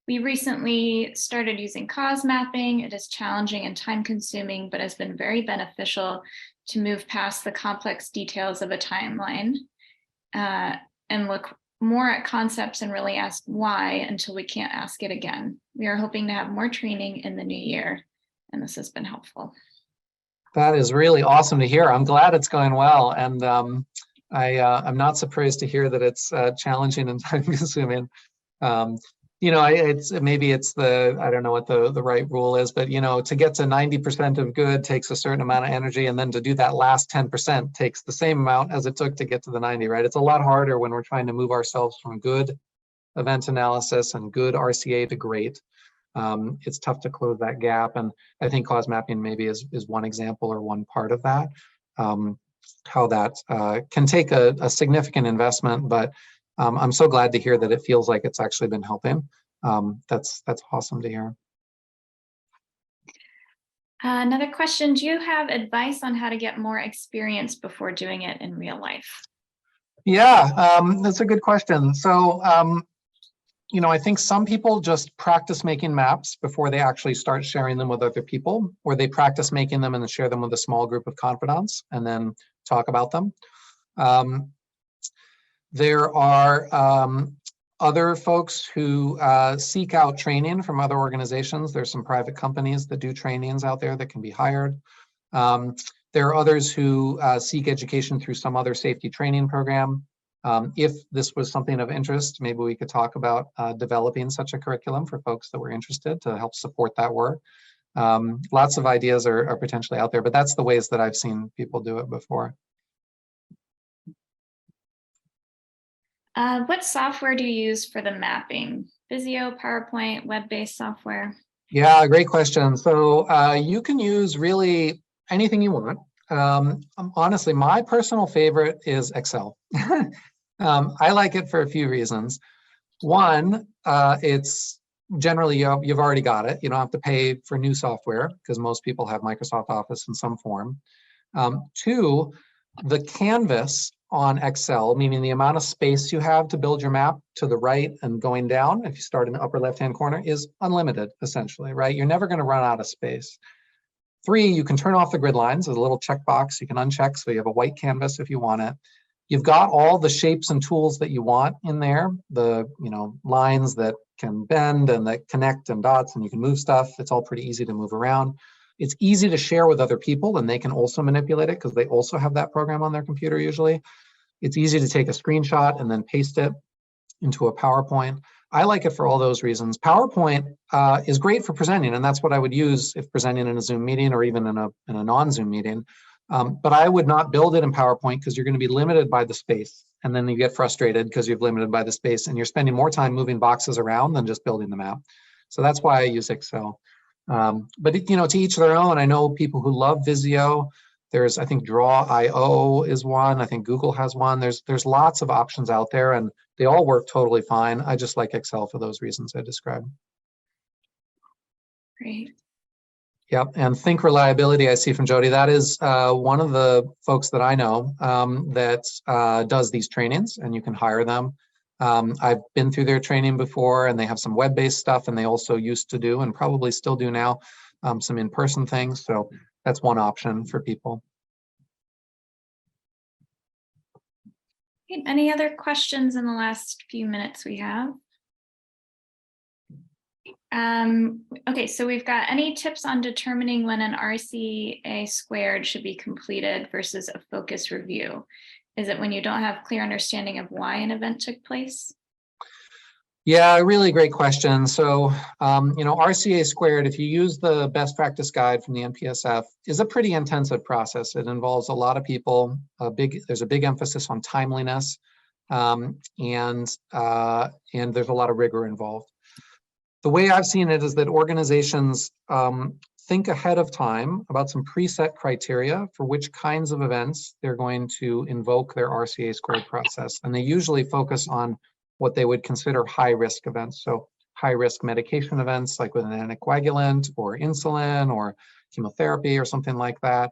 We recently started using cause mapping. It is challenging and time consuming, but has been very beneficial to move past the complex details of a timeline and look more at concepts and really ask why until we can't ask it again. We are hoping to have more training in the new year, and this has been helpful. That is really awesome to hear. I'm glad it's going well. And I'm not surprised to hear that it's challenging and time consuming. Maybe it's I don't know what the right rule is, but to get to 90% of good takes a certain amount of energy, and then to do that last 10% takes the same amount as it took to get to the 90, right? It's a lot harder when we're trying to move ourselves from good event analysis and good RCA to great. It's tough to close that gap, and I think cause mapping maybe is one example or one part of that. How that can take a significant investment, but I'm so glad to hear that it feels like it's actually been helping. That's awesome to hear. Another question, do you have advice on how to get more experience before doing it in real life? Yeah, that's a good question. So, I think some people just practice making maps before they actually start sharing them with other people, or they practice making them and then share them with a small group of confidants and then talk about them. There are other folks who seek out training from other organizations. There's some private companies that do trainings out there that can be hired. There are others who seek education through some other safety training program. If this was something of interest, maybe we could talk about developing such a curriculum for folks that were interested to help support that work. Lots of ideas are potentially out there, but that's the ways that I've seen people do it before. What software do you use for the mapping? Visio, PowerPoint, web-based software? Yeah, great question. So you can use really anything you want. Honestly, my personal favorite is Excel. I like it for a few reasons. One, it's generally you've already got it. You don't have to pay for new software because most people have Microsoft Office in some form. Two, the canvas on Excel, meaning the amount of space you have to build your map to the right and going down, if you start in the upper left-hand corner, is unlimited, essentially, right? You're never going to run out of space. Three, you can turn off the grid lines. There's a little checkbox you can uncheck, so you have a white canvas if you want it. You've got all the shapes and tools that you want in there, the lines that can bend and that connect and dots, and you can move stuff. It's all pretty easy to move around. It's easy to share with other people, and they can also manipulate it because they also have that program on their computer usually. It's easy to take a screenshot and then paste it into a PowerPoint. I like it for all those reasons. PowerPoint is great for presenting, and that's what I would use if presenting in a Zoom meeting or even in a non-Zoom meeting. But I would not build it in PowerPoint because you're going to be limited by the space. And then you get frustrated because you're limited by the space and you're spending more time moving boxes around than just building the map. So that's why I use Excel. But to each their own. I know people who love Visio. There's, I think, Draw.io is one. I think Google has one. There's lots of options out there, and they all work totally fine. I just like Excel for those reasons I described. Great. Yep, and Think Reliability, I see from Jody. That is one of the folks that I know that does these trainings, and you can hire them. I've been through their training before, and they have some web-based stuff, and they also used to do, and probably still do now, some in-person things. So that's one option for people. Any other questions in the last few minutes we have? Okay, so we've got any tips on determining when an RCA squared should be completed versus a focus review? Is it when you don't have clear understanding of why an event took place? Yeah, really great question. So, RCA squared, if you use the best practice guide from the NPSF, is a pretty intensive process. It involves a lot of people. There's a big emphasis on timeliness, and there's a lot of rigor involved. The way I've seen it is that organizations think ahead of time about some preset criteria for which kinds of events they're going to invoke their RCA squared process. And they usually focus on what they would consider high-risk events. So high-risk medication events like with an anticoagulant or insulin or chemotherapy or something like that.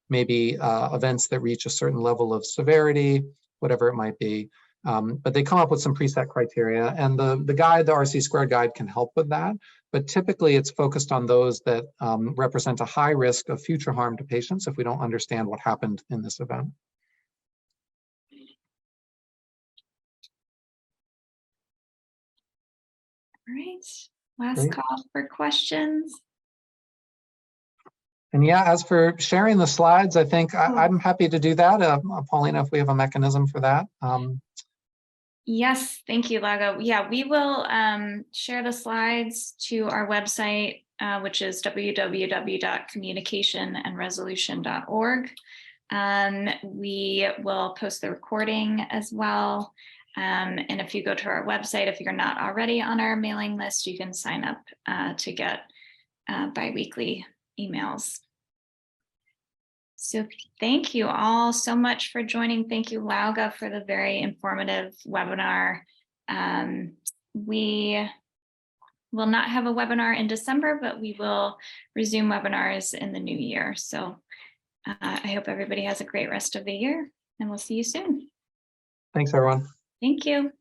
Maybe events that reach a certain level of severity, whatever it might be. But they come up with some preset criteria, and the guide, the RC squared guide, can help with that. But typically it's focused on those that represent a high risk of future harm to patients if we don't understand what happened in this event. All right, last call for questions. And yeah, as for sharing the slides, I think I'm happy to do that. Paulina, if we have a mechanism for that. Yes, thank you, Lago. Yeah, we will share the slides to our website, which is www.communicationandresolution.org. We will post the recording as well. And if you go to our website, if you're not already on our mailing list, you can sign up to get bi-weekly emails. So thank you all so much for joining. Thank you, Lauga, for the very informative webinar. We will not have a webinar in December, but we will resume webinars in the new year. So I hope everybody has a great rest of the year, and we'll see you soon. Thanks, everyone. Thank you.